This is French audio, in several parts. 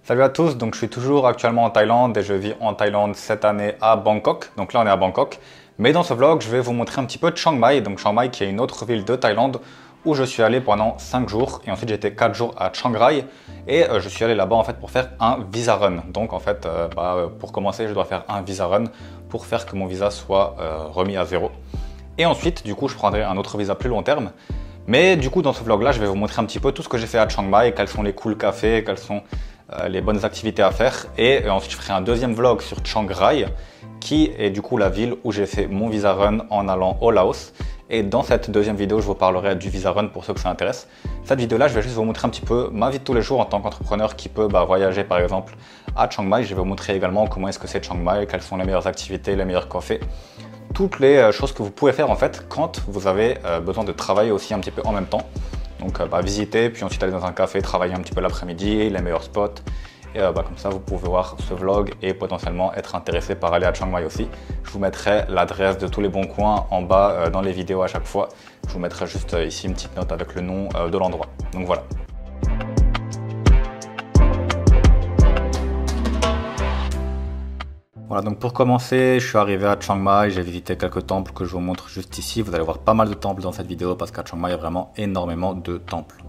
Salut à tous, donc je suis toujours actuellement en Thaïlande et je vis en Thaïlande cette année à Bangkok. Donc là on est à Bangkok. Mais dans ce vlog, je vais vous montrer un petit peu de Chiang Mai. Donc Chiang Mai qui est une autre ville de Thaïlande où je suis allé pendant 5 jours. Et ensuite j'étais 4 jours à Chiang Rai. Et je suis allé là-bas en fait pour faire un visa run. Donc en fait, pour commencer, je dois faire un visa run pour faire que mon visa soit remis à zéro. Et ensuite, du coup, je prendrai un autre visa plus long terme. Mais du coup, dans ce vlog-là, je vais vous montrer un petit peu tout ce que j'ai fait à Chiang Mai, quels sont les cool cafés, quelles sont les bonnes activités à faire. Et ensuite, je ferai un deuxième vlog sur Chiang Rai, qui est du coup la ville où j'ai fait mon visa run en allant au Laos. Et dans cette deuxième vidéo, je vous parlerai du visa run pour ceux que ça intéresse. Cette vidéo-là, je vais juste vous montrer un petit peu ma vie de tous les jours en tant qu'entrepreneur qui peut voyager par exemple à Chiang Mai. Je vais vous montrer également comment est-ce que c'est Chiang Mai, quelles sont les meilleures activités, les meilleurs cafés. Toutes les choses que vous pouvez faire en fait quand vous avez besoin de travailler aussi un petit peu en même temps. Donc visiter, puis ensuite aller dans un café, travailler un petit peu l'après-midi, les meilleurs spots. Et comme ça, vous pouvez voir ce vlog et potentiellement être intéressé par aller à Chiang Mai aussi. Je vous mettrai l'adresse de tous les bons coins en bas dans les vidéos à chaque fois. Je vous mettrai juste ici une petite note avec le nom de l'endroit. Donc voilà. Voilà, donc pour commencer, je suis arrivé à Chiang Mai, j'ai visité quelques temples que je vous montre juste ici. Vous allez voir pas mal de temples dans cette vidéo parce qu'à Chiang Mai, il y a vraiment énormément de temples.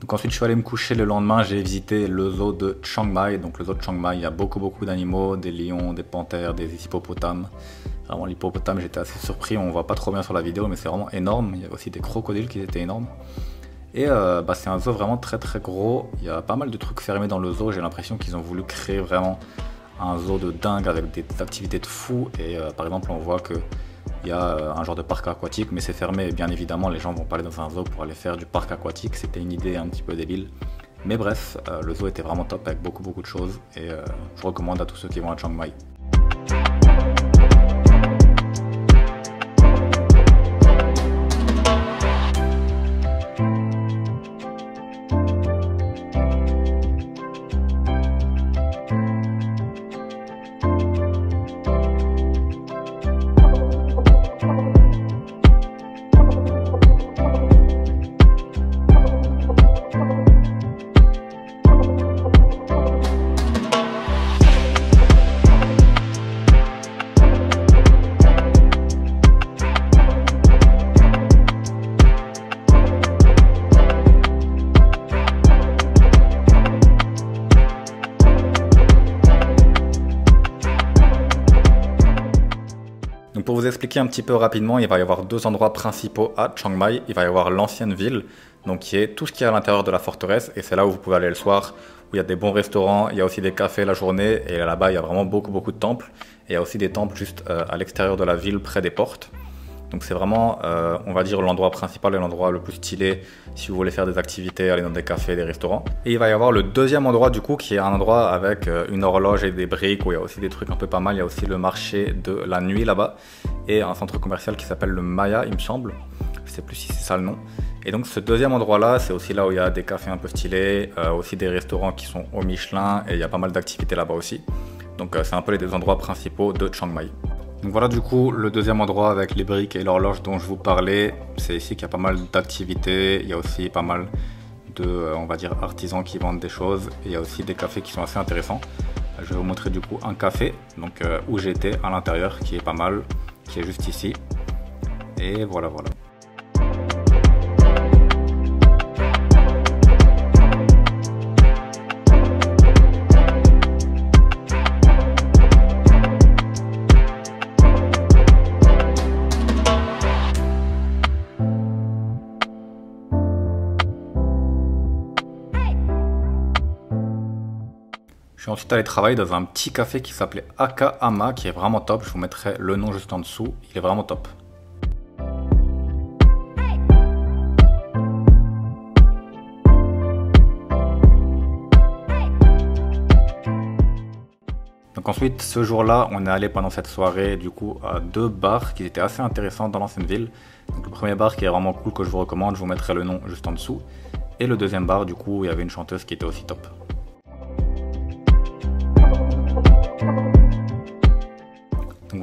Donc ensuite, je suis allé me coucher le lendemain, j'ai visité le zoo de Chiang Mai. Donc le zoo de Chiang Mai, il y a beaucoup d'animaux, des lions, des panthères, des hippopotames. Vraiment l'hippopotame, j'étais assez surpris, on voit pas trop bien sur la vidéo, mais c'est vraiment énorme. Il y avait aussi des crocodiles qui étaient énormes. Et c'est un zoo vraiment très gros. Il y a pas mal de trucs fermés dans le zoo, j'ai l'impression qu'ils ont voulu créer vraiment un zoo de dingue avec des activités de fou. Et par exemple, on voit que il y a un genre de parc aquatique, mais c'est fermé. Et bien évidemment, les gens vont pas aller dans un zoo pour aller faire du parc aquatique. C'était une idée un petit peu débile. Mais bref, le zoo était vraiment top avec beaucoup de choses. Et je recommande à tous ceux qui vont à Chiang Mai. Donc pour vous expliquer un petit peu rapidement, il va y avoir deux endroits principaux à Chiang Mai. Il va y avoir l'ancienne ville, donc qui est tout ce qui est à l'intérieur de la forteresse, et c'est là où vous pouvez aller le soir, où il y a des bons restaurants, il y a aussi des cafés la journée, et là-bas il y a vraiment beaucoup de temples. Et il y a aussi des temples juste à l'extérieur de la ville, près des portes. Donc c'est vraiment, on va dire, l'endroit principal et l'endroit le plus stylé si vous voulez faire des activités, aller dans des cafés, des restaurants. Et il va y avoir le deuxième endroit du coup qui est un endroit avec une horloge et des briques où il y a aussi des trucs un peu pas mal. Il y a aussi le marché de la nuit là-bas et un centre commercial qui s'appelle le Maya, il me semble. Je sais plus si c'est ça le nom. Et donc ce deuxième endroit là, c'est aussi là où il y a des cafés un peu stylés, aussi des restaurants qui sont au Michelin et il y a pas mal d'activités là-bas aussi. Donc c'est un peu les deux endroits principaux de Chiang Mai. Donc voilà du coup le deuxième endroit avec les briques et l'horloge dont je vous parlais. C'est ici qu'il y a pas mal d'activités, il y a aussi pas mal de, on va dire, artisans qui vendent des choses. Et il y a aussi des cafés qui sont assez intéressants. Je vais vous montrer du coup un café donc, où j'étais à l'intérieur qui est pas mal, qui est juste ici. Et voilà. Je suis ensuite allé travailler dans un petit café qui s'appelait Aka Ama, qui est vraiment top. Je vous mettrai le nom juste en dessous. Il est vraiment top. Donc ensuite, ce jour-là, on est allé pendant cette soirée du coup à deux bars qui étaient assez intéressants dans l'ancienne ville. Donc le premier bar qui est vraiment cool que je vous recommande, je vous mettrai le nom juste en dessous. Et le deuxième bar, du coup, il y avait une chanteuse qui était aussi top.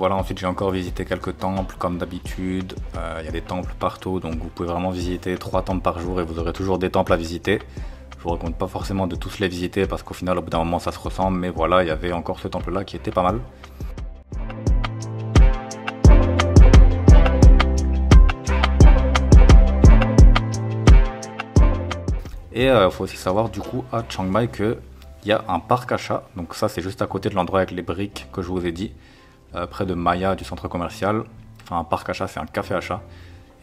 voilà, ensuite j'ai encore visité quelques temples comme d'habitude. Il y a des temples partout, donc vous pouvez vraiment visiter 3 temples par jour et vous aurez toujours des temples à visiter. Je vous recommande pas forcément de tous les visiter parce qu'au final au bout d'un moment ça se ressemble, mais voilà, il y avait encore ce temple là qui était pas mal. Et il faut aussi savoir du coup à Chiang Mai qu'il y a un parc à chats, donc ça c'est juste à côté de l'endroit avec les briques que je vous ai dit, près de Maya du centre commercial. Enfin un parc à chats, c'est un café à chats,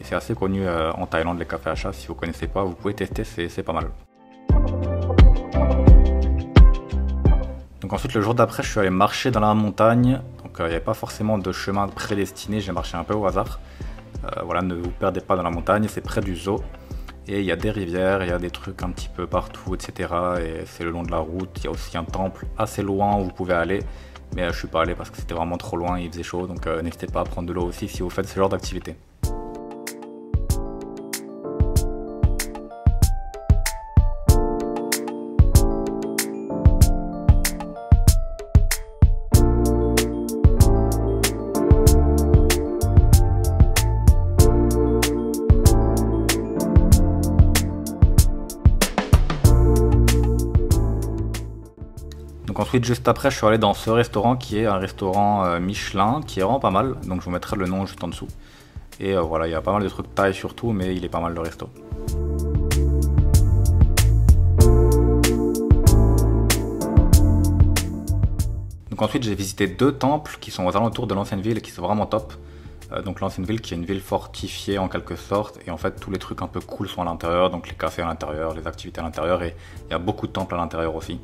et c'est assez connu en Thaïlande les cafés à chats. Si vous connaissez pas, vous pouvez tester, c'est pas mal. Donc ensuite le jour d'après je suis allé marcher dans la montagne, donc il n'y avait pas forcément de chemin prédestiné, j'ai marché un peu au hasard. Voilà, ne vous perdez pas dans la montagne, c'est près du zoo. Et il y a des rivières, il y a des trucs un petit peu partout, etc. Et c'est le long de la route. Il y a aussi un temple assez loin où vous pouvez aller. Mais je suis pas allé parce que c'était vraiment trop loin, il faisait chaud. Donc n'hésitez pas à prendre de l'eau aussi si vous faites ce genre d'activité. Donc ensuite, juste après, je suis allé dans ce restaurant qui est un restaurant Michelin, qui est vraiment pas mal. Donc je vous mettrai le nom juste en dessous. Et voilà, il y a pas mal de trucs thaï surtout, mais il est pas mal le resto. Donc ensuite, j'ai visité 2 temples qui sont aux alentours de l'ancienne ville et qui sont vraiment top. Donc l'ancienne ville qui est une ville fortifiée en quelque sorte, et en fait tous les trucs un peu cool sont à l'intérieur, donc les cafés à l'intérieur, les activités à l'intérieur, et il y a beaucoup de temples à l'intérieur aussi.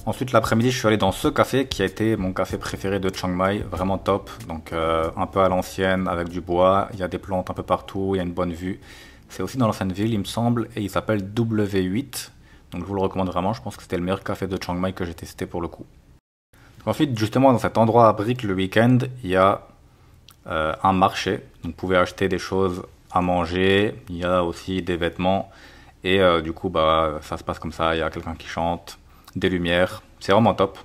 Ensuite l'après-midi je suis allé dans ce café qui a été mon café préféré de Chiang Mai, vraiment top, donc un peu à l'ancienne avec du bois, il y a des plantes un peu partout, il y a une bonne vue. C'est aussi dans l'ancienne ville il me semble et il s'appelle W8, donc je vous le recommande vraiment, je pense que c'était le meilleur café de Chiang Mai que j'ai testé pour le coup. Donc ensuite justement dans cet endroit à briques le week-end il y a un marché, donc vous pouvez acheter des choses à manger, il y a aussi des vêtements et du coup bah ça se passe comme ça, il y a quelqu'un qui chante, des lumières, c'est vraiment top.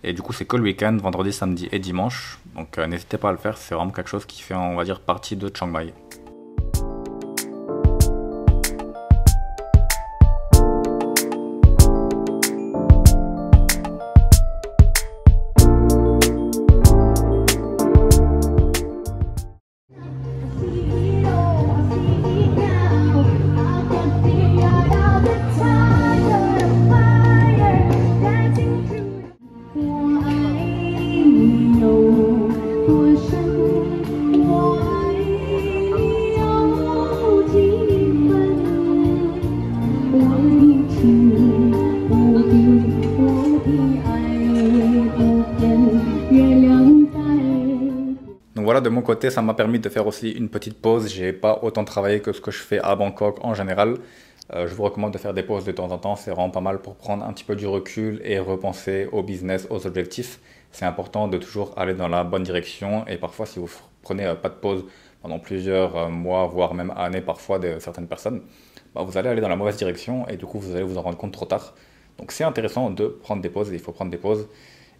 Et du coup c'est que le week-end, vendredi, samedi et dimanche, donc n'hésitez pas à le faire, c'est vraiment quelque chose qui fait on va dire partie de Chiang Mai. Donc voilà, de mon côté, ça m'a permis de faire aussi une petite pause. J'ai pas autant travaillé que ce que je fais à Bangkok en général. Je vous recommande de faire des pauses de temps en temps. C'est vraiment pas mal pour prendre un petit peu du recul et repenser au business, aux objectifs. C'est important de toujours aller dans la bonne direction. Et parfois, si vous prenez pas de pause pendant plusieurs mois, voire même années parfois de certaines personnes, bah, vous allez aller dans la mauvaise direction et du coup, vous allez vous en rendre compte trop tard. Donc c'est intéressant de prendre des pauses et il faut prendre des pauses.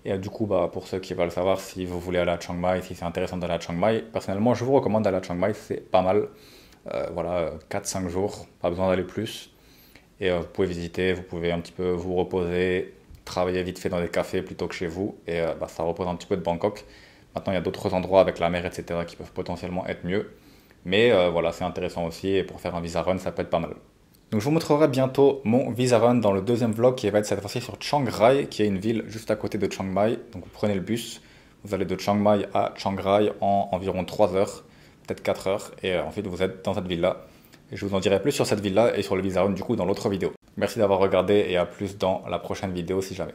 Et du coup, bah, pour ceux qui veulent savoir si vous voulez aller à Chiang Mai, si c'est intéressant d'aller à Chiang Mai, personnellement, je vous recommande d'aller à Chiang Mai, c'est pas mal. Voilà, 4-5 jours, pas besoin d'aller plus. Et vous pouvez visiter, vous pouvez un petit peu vous reposer, travailler vite fait dans des cafés plutôt que chez vous. Et bah, ça repose un petit peu de Bangkok. Maintenant, il y a d'autres endroits avec la mer, etc. qui peuvent potentiellement être mieux. Mais voilà, c'est intéressant aussi. Et pour faire un visa run, ça peut être pas mal. Donc je vous montrerai bientôt mon visa run dans le deuxième vlog qui va être cette fois-ci sur Chiang Rai, qui est une ville juste à côté de Chiang Mai. Donc vous prenez le bus, vous allez de Chiang Mai à Chiang Rai en environ 3 heures, peut-être 4 heures, et ensuite vous êtes dans cette ville-là. Et je vous en dirai plus sur cette ville-là et sur le Visa Run du coup dans l'autre vidéo. Merci d'avoir regardé et à plus dans la prochaine vidéo si jamais.